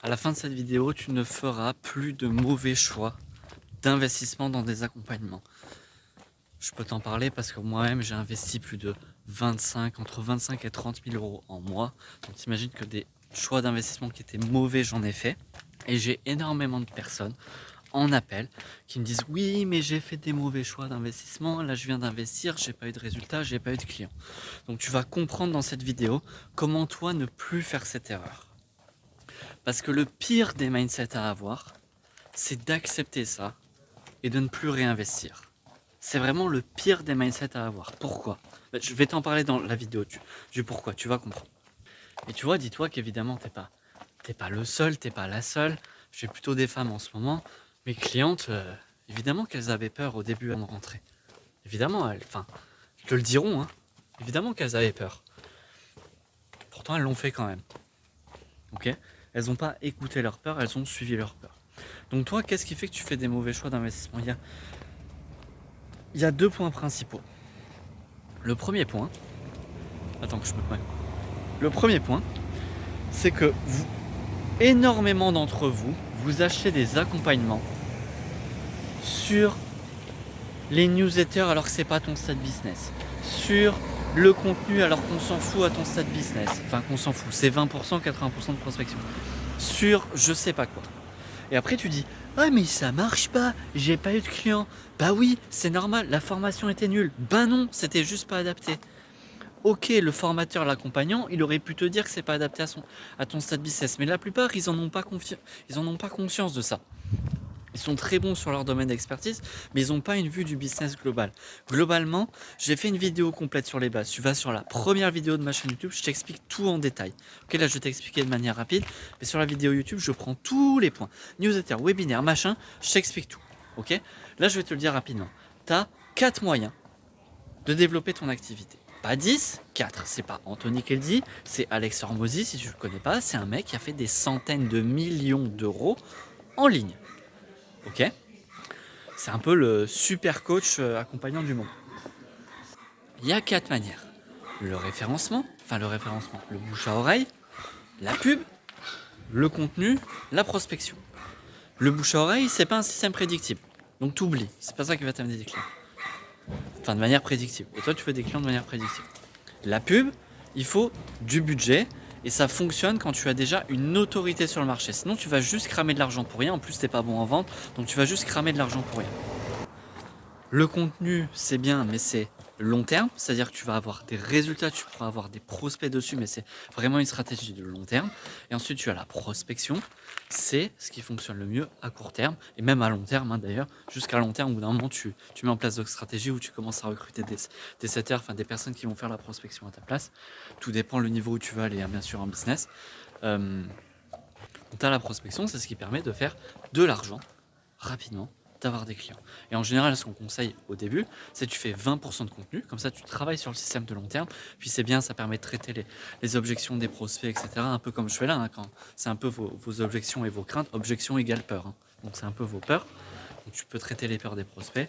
À la fin de cette vidéo, tu ne feras plus de mauvais choix d'investissement dans des accompagnements. Je peux t'en parler parce que moi-même, j'ai investi plus de entre 25 et 30 000 euros en mois. Donc t'imagines que des choix d'investissement qui étaient mauvais, j'en ai fait. Et j'ai énormément de personnes en appel qui me disent oui, mais j'ai fait des mauvais choix d'investissement. Là, je viens d'investir, j'ai pas eu de résultat, j'ai pas eu de clients. Donc tu vas comprendre dans cette vidéo comment toi ne plus faire cette erreur. Parce que le pire des mindsets à avoir, c'est d'accepter ça et de ne plus réinvestir. C'est vraiment le pire des mindsets à avoir. Pourquoi? Je vais t'en parler dans la vidéo du pourquoi, tu vas comprendre. Et tu vois, dis-toi qu'évidemment, t'es pas le seul, t'es pas la seule. J'ai plutôt des femmes en ce moment. Mes clientes, évidemment qu'elles avaient peur au début avant de rentrer. Évidemment, elles te le diront, hein. Évidemment qu'elles avaient peur. Pourtant, elles l'ont fait quand même. Ok? Elles n'ont pas écouté leur peur, elles ont suivi leur peur. Donc toi, qu'est-ce qui fait que tu fais des mauvais choix d'investissement? Il y a deux points principaux. Le premier point, attends que je me prenne. Le premier point, c'est que énormément d'entre vous, vous achetez des accompagnements sur les newsletters alors que c'est pas ton stade business, sur le contenu alors qu'on s'en fout à ton stade business, enfin qu'on s'en fout, c'est 20%, 80% de prospection, sur je sais pas quoi. Et après tu dis ah mais ça marche pas, j'ai pas eu de clients. Bah oui, c'est normal, la formation était nulle. Ben non, c'était juste pas adapté. Ok, le formateur, l'accompagnant, il aurait pu te dire que c'est pas adapté à ton stade business, mais la plupart ils en ont pas conscience de ça. Ils sont très bons sur leur domaine d'expertise, mais ils n'ont pas une vue du business global. Globalement, j'ai fait une vidéo complète sur les bases. Tu vas sur la première vidéo de ma chaîne YouTube, je t'explique tout en détail. Ok, là je vais t'expliquer de manière rapide, mais sur la vidéo YouTube, je prends tous les points. Newsletter, webinaire, machin, je t'explique tout. Ok, là je vais te le dire rapidement. Tu as 4 moyens de développer ton activité. Pas 10, 4. C'est pas Anthony qui le dit, c'est Alex Hormozy, si tu ne le connais pas. C'est un mec qui a fait des centaines de millions d'euros en ligne. Ok, c'est un peu le super coach accompagnant du monde. Il y a 4 manières. Le référencement, le bouche à oreille, la pub, le contenu, la prospection. Le bouche à oreille, c'est pas un système prédictible. Donc tu oublies, c'est pas ça qui va t'amener des clients. Enfin, de manière prédictible. Et toi, tu fais des clients de manière prédictible. La pub, il faut du budget et ça fonctionne quand tu as déjà une autorité sur le marché. Sinon, tu vas juste cramer de l'argent pour rien. En plus, t'es pas bon en vente, donc tu vas juste cramer de l'argent pour rien. Le contenu, c'est bien, mais c'est long terme, c'est-à-dire que tu vas avoir des résultats, tu pourras avoir des prospects dessus, mais c'est vraiment une stratégie de long terme. Et ensuite, tu as la prospection, c'est ce qui fonctionne le mieux à court terme, et même à long terme hein, d'ailleurs. Jusqu'à long terme, au bout d'un moment, tu mets en place d'autres stratégies où tu commences à recruter des setters, enfin des personnes qui vont faire la prospection à ta place. Tout dépend le niveau où tu vas aller, hein, bien sûr, en business. Tu as la prospection, c'est ce qui permet de faire de l'argent rapidement, d'avoir des clients. Et en général, ce qu'on conseille au début, c'est tu fais 20% de contenu, comme ça tu travailles sur le système de long terme, puis c'est bien, ça permet de traiter les objections des prospects, etc. Un peu comme je fais là, hein, quand c'est un peu vos objections et vos craintes, objection égale peur. Hein. Donc c'est un peu vos peurs, donc tu peux traiter les peurs des prospects,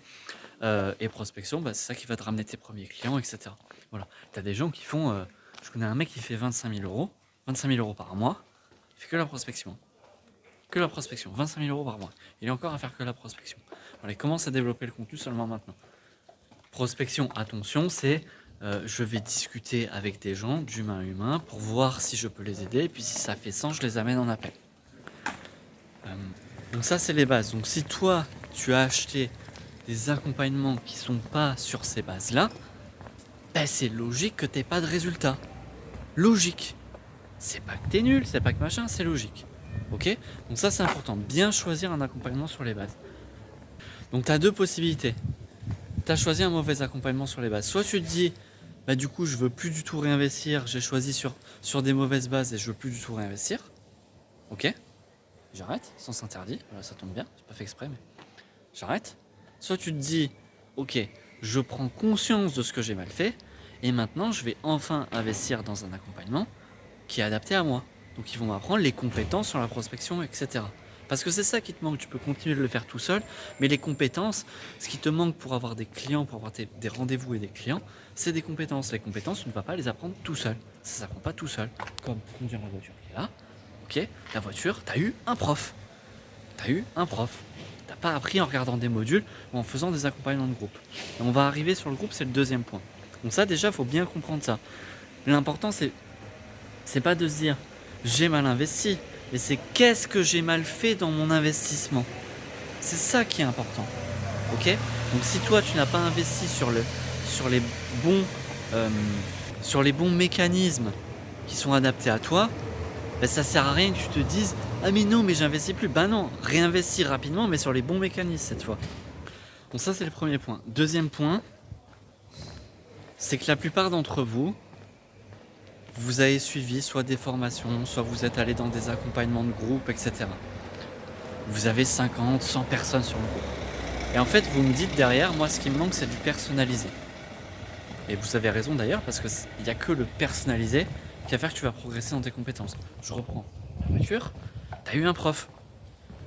et prospection, bah, c'est ça qui va te ramener tes premiers clients, etc. Voilà. Tu as des gens qui font, je connais un mec qui fait 25 000 euros par mois, il fait que la prospection. Que la prospection, 25 000 euros par mois. Il est encore à faire que la prospection. Voilà, il commence à développer le contenu seulement maintenant. Prospection, attention, c'est je vais discuter avec des gens d'humain à humain pour voir si je peux les aider. Et puis si ça fait sens, je les amène en appel. Donc ça, c'est les bases. Donc si toi, tu as acheté des accompagnements qui ne sont pas sur ces bases-là, ben c'est logique que tu n'aies pas de résultat. Logique. C'est pas que t'es nul, c'est pas que machin, c'est logique. Ok? Donc ça c'est important, bien choisir un accompagnement sur les bases. Donc tu as deux possibilités. Tu as choisi un mauvais accompagnement sur les bases. Soit tu te dis, bah du coup je veux plus du tout réinvestir, j'ai choisi sur des mauvaises bases et je veux plus du tout réinvestir. Ok? J'arrête, sens interdit, voilà, ça tombe bien, j'ai pas fait exprès mais j'arrête. Soit tu te dis, ok, je prends conscience de ce que j'ai mal fait et maintenant je vais enfin investir dans un accompagnement qui est adapté à moi. Donc ils vont m'apprendre les compétences sur la prospection, etc. Parce que c'est ça qui te manque, tu peux continuer de le faire tout seul, mais les compétences, ce qui te manque pour avoir des clients, pour avoir des rendez-vous et des clients, c'est des compétences. Les compétences, tu ne vas pas les apprendre tout seul. Ça ne s'apprend pas tout seul. Comme conduire la voiture qui est là, Ok, ta voiture, t'as eu un prof. T'as eu un prof. T'as pas appris en regardant des modules ou en faisant des accompagnements de groupe. Et on va arriver sur le groupe, c'est le deuxième point. Donc ça déjà, faut bien comprendre ça. L'important, c'est pas de se dire j'ai mal investi, mais c'est qu'est-ce que j'ai mal fait dans mon investissement. C'est ça qui est important. Ok. Donc si toi tu n'as pas investi sur les bons euh, sur les bons mécanismes qui sont adaptés à toi, ben ça sert à rien que tu te dises ah mais non mais j'investis plus. Ben non, réinvestir rapidement mais sur les bons mécanismes cette fois. Donc ça c'est le premier point. Deuxième point, c'est que la plupart d'entre vous, vous avez suivi soit des formations, soit vous êtes allé dans des accompagnements de groupe, etc. Vous avez 50, 100 personnes sur le groupe. Et en fait, vous me dites derrière, moi ce qui me manque c'est du personnalisé. Et vous avez raison d'ailleurs, parce qu'il n'y a que le personnalisé qui va faire que tu vas progresser dans tes compétences. Je reprends. La voiture, tu as eu un prof.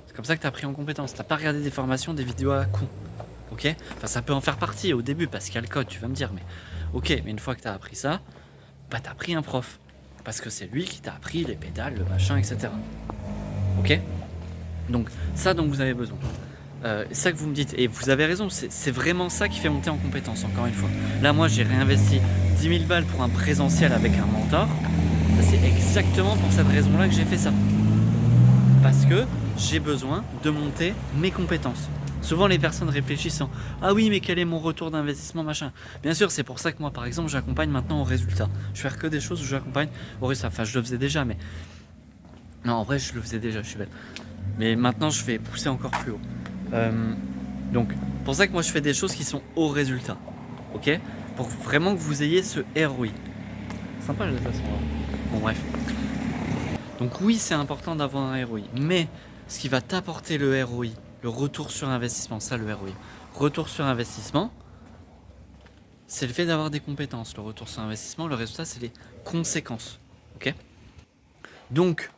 C'est comme ça que tu as appris en compétences. Tu n'as pas regardé des formations, des vidéos à con. Ok. Enfin, ça peut en faire partie au début, parce qu'il y a le code, tu vas me dire. Mais ok, mais une fois que tu as appris ça, bah tu as pris un prof. Parce que c'est lui qui t'a appris les pédales, le machin, etc. Ok. Donc, ça dont vous avez besoin. C'est ça que vous me dites, et vous avez raison, c'est vraiment ça qui fait monter en compétence, encore une fois. Là, moi, j'ai réinvesti 10 000 balles pour un présentiel avec un mentor. C'est exactement pour cette raison-là que j'ai fait ça. Parce que j'ai besoin de monter mes compétences. Souvent, les personnes réfléchissent en « Ah oui, mais quel est mon retour d'investissement, machin ?» Bien sûr, c'est pour ça que moi, par exemple, j'accompagne maintenant au résultat. Je vais faire que des choses où j'accompagne au résultat. Enfin, je le faisais déjà, mais... Non, en vrai, je le faisais déjà, je suis bête. Mais maintenant, je vais pousser encore plus haut. Donc, pour ça que moi je fais des choses qui sont au résultat, ok, pour vraiment que vous ayez ce ROI. Sympa de toute façon. Bon bref. Donc oui, c'est important d'avoir un ROI, mais ce qui va t'apporter le ROI, le retour sur investissement, ça le ROI, retour sur investissement, c'est le fait d'avoir des compétences. Le retour sur investissement, le résultat, c'est les conséquences, ok. Donc,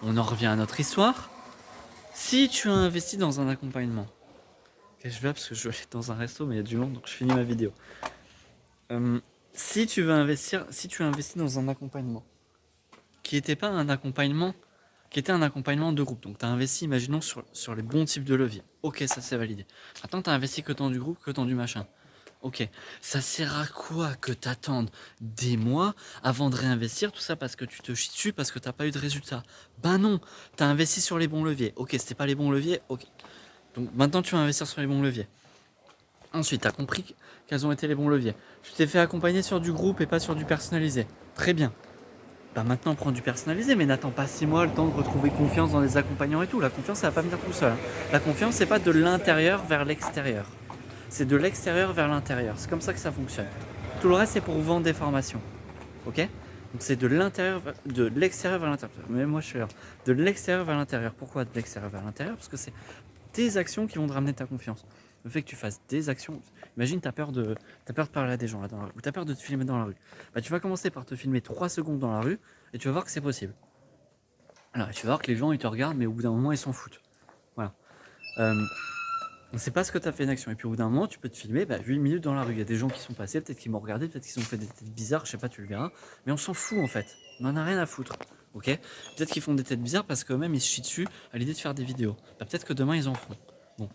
on en revient à notre histoire. Si tu as investi dans un accompagnement, je vais parce que je vais aller dans un resto, mais il y a du monde, donc je finis ma vidéo. Si tu as investi dans un accompagnement qui était pas un accompagnement, qui était un accompagnement de groupe, donc tu as investi, imaginons, sur les bons types de leviers. Ok, ça c'est validé. Maintenant, tu as investi que dans du groupe, que dans du machin. Ok, ça sert à quoi que tu attendes des mois avant de réinvestir tout ça parce que tu te chies dessus, parce que tu n'as pas eu de résultat? Ben non, tu as investi sur les bons leviers. Ok, c'était pas les bons leviers, ok. Donc maintenant, tu vas investir sur les bons leviers. Ensuite, tu as compris quels ont été les bons leviers. Tu t'es fait accompagner sur du groupe et pas sur du personnalisé. Très bien. Bah maintenant, prends du personnalisé, mais n'attends pas 6 mois le temps de retrouver confiance dans les accompagnants et tout. La confiance, ça va pas venir tout seul. La confiance, c'est pas de l'intérieur vers l'extérieur. C'est de l'extérieur vers l'intérieur. C'est comme ça que ça fonctionne. Tout le reste, c'est pour vendre des formations. Ok? Donc c'est de l'extérieur vers l'intérieur. Mais moi, je suis là. De l'extérieur vers l'intérieur. Pourquoi de l'extérieur vers l'intérieur? Parce que c'est tes actions qui vont te ramener ta confiance. Le fait que tu fasses des actions, imagine tu as peur de parler à des gens là dans la rue, ou tu as peur de te filmer dans la rue. Bah, tu vas commencer par te filmer 3 secondes dans la rue et tu vas voir que c'est possible. Alors, tu vas voir que les gens ils te regardent, mais au bout d'un moment ils s'en foutent. Voilà. C'est pas ce que tu as fait une action. Et puis au bout d'un moment, tu peux te filmer 8 minutes dans la rue. Il y a des gens qui sont passés, peut-être qu'ils m'ont regardé, peut-être qu'ils ont fait des têtes bizarres, je sais pas, tu le verras. Mais on s'en fout en fait. On en a rien à foutre. Ok? Peut-être qu'ils font des têtes bizarres parce qu'eux-mêmes ils se chient dessus à l'idée de faire des vidéos. Bah, peut-être que demain ils en feront. Bon.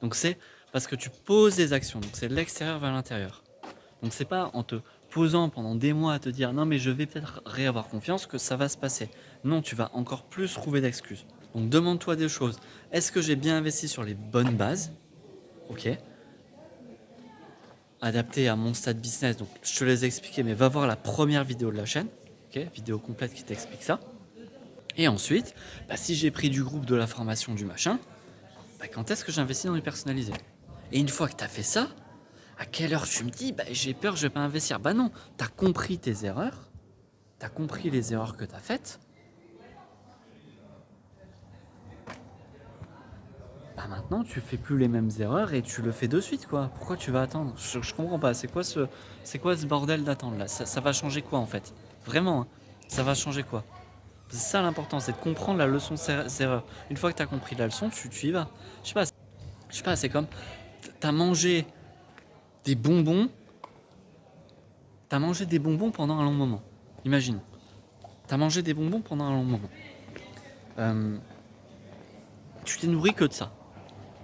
Donc c'est parce que tu poses des actions. Donc c'est de l'extérieur vers l'intérieur. Donc c'est pas en te posant pendant des mois à te dire non mais je vais peut-être réavoir confiance que ça va se passer. Non, tu vas encore plus trouver d'excuses. Donc demande-toi des choses. Est-ce que j'ai bien investi sur les bonnes bases? Ok. Adapté à mon stade business. Donc je te les ai expliqués, mais va voir la première vidéo de la chaîne. Ok, vidéo complète qui t'explique ça. Et ensuite, si j'ai pris du groupe, de la formation, du machin, quand est-ce que j'investis dans les personnalisés? Et une fois que tu as fait ça, à quelle heure tu me dis j'ai peur, je vais pas investir? Bah non, tu as compris tes erreurs, tu as compris les erreurs que tu as faites. Maintenant tu fais plus les mêmes erreurs et tu le fais de suite quoi. Pourquoi tu vas attendre? Je comprends pas, c'est quoi ce bordel d'attendre là? Ça va changer quoi en fait? Vraiment, hein, ça va changer quoi? C'est ça l'important, c'est de comprendre la leçon des erreurs. Une fois que tu as compris la leçon, tu y vas. Je sais pas, c'est comme t'as mangé des bonbons. T'as mangé des bonbons pendant un long moment. Imagine. T'as mangé des bonbons pendant un long moment. tu t'es nourri que de ça.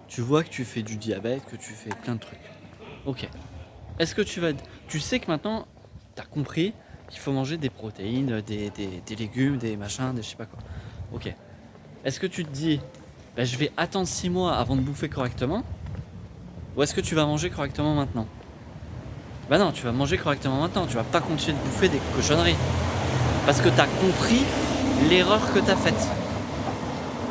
Tu vois que tu fais du diabète, que tu fais plein de trucs. Ok. Est-ce que tu sais que maintenant, tu as compris qu'il faut manger des protéines, des légumes, des machins, des je sais pas quoi. Ok. Est-ce que tu te dis, bah, je vais attendre 6 mois avant de bouffer correctement? Ou est-ce que tu vas manger correctement maintenant? Bah non, tu vas manger correctement maintenant. Tu vas pas continuer de bouffer des cochonneries. Parce que tu as compris l'erreur que tu as faite.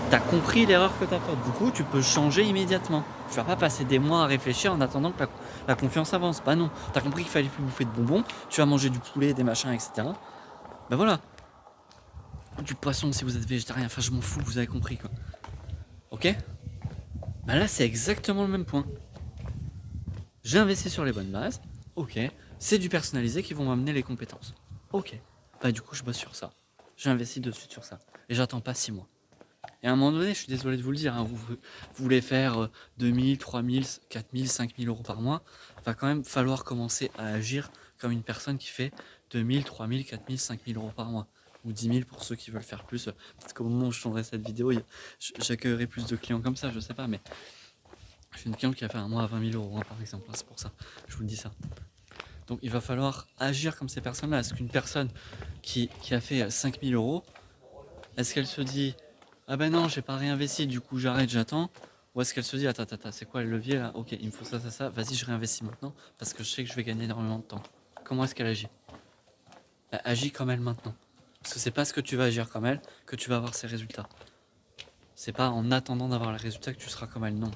Tu as compris l'erreur que tu as faite. Du coup, tu peux changer immédiatement. Tu vas pas passer des mois à réfléchir en attendant que la confiance avance. Bah non, tu as compris qu'il fallait plus bouffer de bonbons. Tu vas manger du poulet, des machins, etc. Bah voilà. Du poisson si vous êtes végétarien. Enfin, je m'en fous, vous avez compris quoi. Ok? Bah là, c'est exactement le même point. J'ai investi sur les bonnes bases. Ok. C'est du personnalisé qui vont m'amener les compétences. Ok. Bah du coup, je bosse sur ça. J'ai investi de suite sur ça. Et j'attends pas 6 mois. Et à un moment donné, je suis désolé de vous le dire, hein, vous voulez faire 2000, 3000, 4000, 5000 euros par mois, va quand même falloir commencer à agir comme une personne qui fait 2000, 3000, 4000, 5000 euros par mois. Ou 10 000 pour ceux qui veulent faire plus. Peut-être qu'au moment où je tournerai cette vidéo, j'accueillerai plus de clients comme ça, je sais pas, mais j'ai une cliente qui a fait un mois à 20 000 euros, hein, par exemple, hein, c'est pour ça, je vous le dis ça. Donc il va falloir agir comme ces personnes-là. Est-ce qu'une personne qui a fait 5000 euros, est-ce qu'elle se dit ah ben non, j'ai pas réinvesti, du coup j'arrête, j'attends? Ou est-ce qu'elle se dit attends, c'est quoi le levier là? Ok, il me faut ça, vas-y, je réinvestis maintenant parce que je sais que je vais gagner énormément de temps. Comment est-ce qu'elle agit? Elle agit comme elle maintenant. Parce que c'est pas ce que tu vas agir comme elle que tu vas avoir ses résultats. C'est pas en attendant d'avoir les résultats que tu seras comme elle. Non,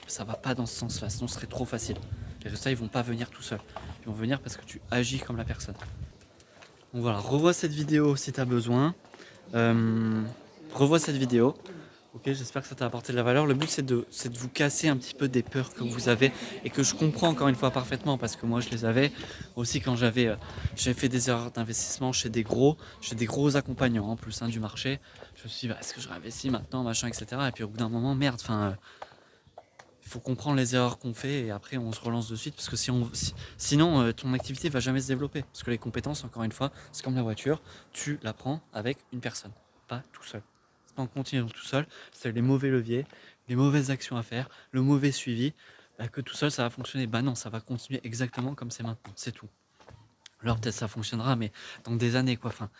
ça va pas dans ce sens-là, sinon ce serait trop facile. Les résultats ils vont pas venir tout seuls. Ils vont venir parce que tu agis comme la personne. Donc voilà, revois cette vidéo si tu as besoin. Revois cette vidéo. Ok, j'espère que ça t'a apporté de la valeur. Le but c'est de vous casser un petit peu des peurs que vous avez et que je comprends encore une fois parfaitement parce que moi je les avais aussi quand j'avais fait des erreurs d'investissement chez des gros accompagnants en plus du marché. Je me suis dit est-ce que je réinvestis maintenant machin etc. Et puis au bout d'un moment merde, il faut comprendre les erreurs qu'on fait et après on se relance de suite parce que sinon ton activité va jamais se développer parce que les compétences encore une fois c'est comme la voiture, tu l'apprends avec une personne, pas tout seul. En continuant tout seul, c'est les mauvais leviers, les mauvaises actions à faire, le mauvais suivi, que tout seul ça va fonctionner. Bah non, ça va continuer exactement comme c'est maintenant, c'est tout. Alors peut-être ça fonctionnera, mais dans des années quoi. Enfin,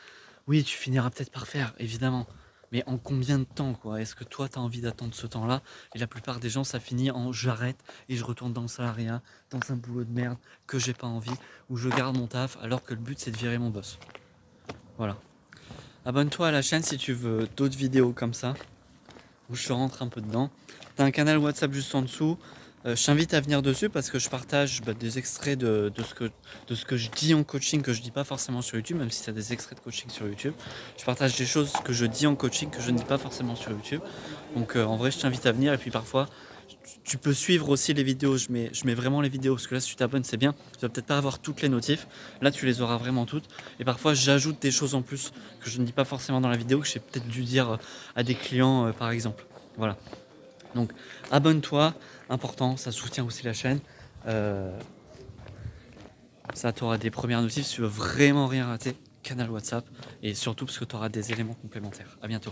oui, tu finiras peut-être par faire, évidemment. Mais en combien de temps quoi? Est-ce que toi tu as envie d'attendre ce temps-là? Et la plupart des gens ça finit en j'arrête et je retourne dans le salariat, dans un boulot de merde que j'ai pas envie, ou je garde mon taf alors que le but c'est de virer mon boss. Voilà. Abonne-toi à la chaîne si tu veux d'autres vidéos comme ça, où je rentre un peu dedans. T'as un canal WhatsApp juste en dessous. Je t'invite à venir dessus parce que je partage des extraits de ce que je dis en coaching que je dis pas forcément sur YouTube, même si tu as des extraits de coaching sur YouTube. Je partage des choses que je dis en coaching que je ne dis pas forcément sur YouTube. Donc en vrai, je t'invite à venir et puis parfois tu peux suivre aussi les vidéos, je mets vraiment les vidéos parce que là si tu t'abonnes c'est bien, tu vas peut-être pas avoir toutes les notifs, là tu les auras vraiment toutes et parfois j'ajoute des choses en plus que je ne dis pas forcément dans la vidéo que j'ai peut-être dû dire à des clients par exemple. Voilà, donc abonne-toi, important, ça soutient aussi la chaîne, ça t'aura des premières notifs si tu veux vraiment rien rater, canal WhatsApp et surtout parce que tu auras des éléments complémentaires. À bientôt.